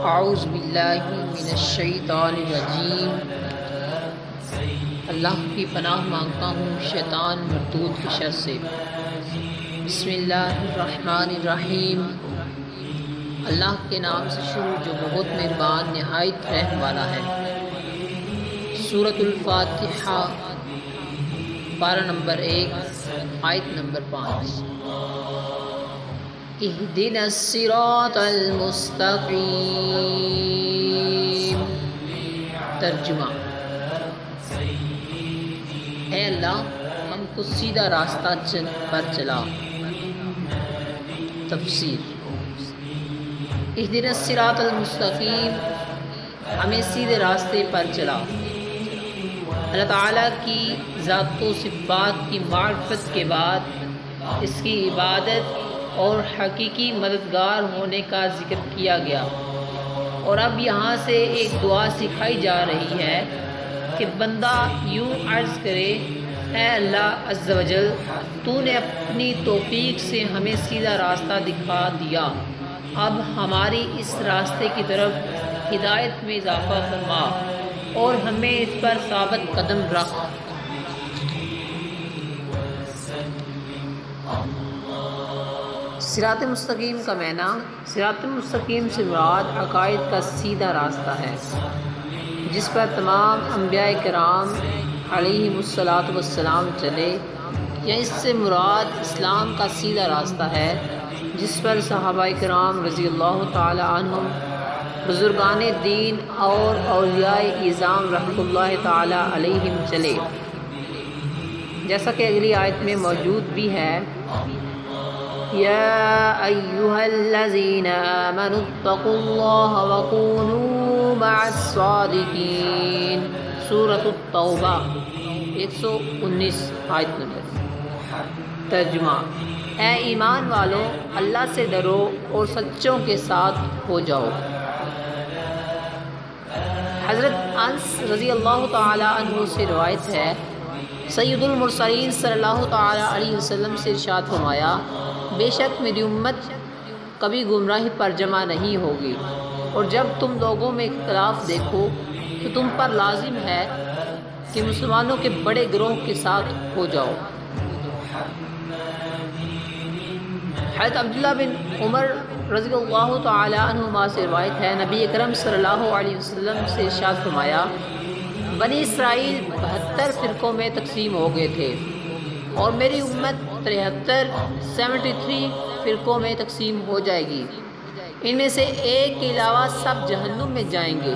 اعوذ باللہ من الشیطان الرجیم۔ اللہ کی پناہ مانگتا ہوں شیطان مردود کی شر سے۔ بسم اللہ الرحمن الرحیم۔ اللہ کے نام سے شروع جو بہت مہربان نہایت رحم والا ہے۔ سورۃ الفاتحہ، پارہ نمبر 1، آیت نمبر 5۔ اہدنا الصراط المستقیم۔ ترجمہ: اے اللہ ہم کو سیدھا راستہ پر چلا۔ تفسیر: اہدنا الصراط المستقیم، ہمیں سیدھے راستے پر چلا۔ اللہ تعالیٰ کی ذات و صفات کی معرفت کے بعد اس کی عبادت اور حقیقی مددگار ہونے کا ذکر کیا گیا، اور اب یہاں سے ایک دعا سکھائی جا رہی ہے کہ بندہ یوں عرض کرے: اے اللہ عز و جل، تو نے اپنی توفیق سے ہمیں سیدھا راستہ دکھا دیا، اب ہماری اس راستے کی طرف ہدایت میں اضافہ فرما اور ہمیں اس پر ثابت قدم رکھ۔ صراط مستقیم کا معنی: صراط مستقیم سے مراد عقائد کا سیدھا راستہ ہے جس پر تمام انبیاء کرام علیہم الصلاۃ والسلام چلے، یا اس سے مراد اسلام کا سیدھا راستہ ہے جس پر صحابہ کرام رضی اللہ تعالی عنہم، بزرگان دین اور اولیاء اعظام رحمۃ اللہ تعالی علیہم چلے، جیسا کہ اگلی آیت میں موجود بھی ہے: یا ایھا الذین آمنوا اتقوا اللہ وکونوا مع الصادقین۔ سورۃ التوبہ 119، آیت نمبر۔ ترجمہ: اے ایمان والو، اللہ سے ڈرو اور سچوں کے ساتھ ہو جاؤ۔ حضرت انس رضی اللہ تعالی عنہ سے روایت ہے، سید المرسلین صلی اللہ تعالی علیہ وسلم سے ارشاد فرمایا: بے شک میری امت کبھی گمراہی پر جمع نہیں ہوگی، اور جب تم لوگوں میں اختلاف دیکھو تو تم پر لازم ہے کہ مسلمانوں کے بڑے گروہ کے ساتھ ہو جاؤ۔ حضرت عبداللہ بن عمر رضی اللہ تعالی عنہما سے روایت ہے، نبی اکرم صلی اللہ علیہ وسلم سے ارشاد فرمایا: بنی اسرائیل 72 فرقوں میں تقسیم ہو گئے تھے، اور میری امت 73 فرقوں میں تقسیم ہو جائے گی، ان میں سے ایک کے علاوہ سب جہنم میں جائیں گے۔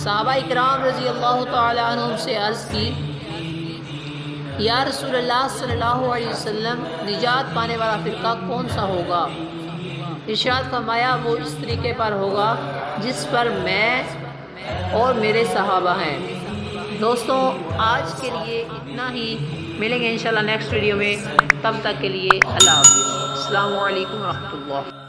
صحابہ اکرام رضی اللہ تعالی عنہم سے عرض کی: یا رسول اللہ صلی اللہ علیہ وسلم، نجات پانے والا فرقہ کون سا ہوگا؟ ارشاد فرمایا: وہ اس طریقے پر ہوگا جس پر میں اور میرے صحابہ ہیں۔ دوستوں، آج کے لیے اتنا ہی، ملیں گے انشاءاللہ نیکسٹ ویڈیو میں، تب تک کے لیے اللہ حافظ۔ السلام علیکم ورحمۃ اللہ۔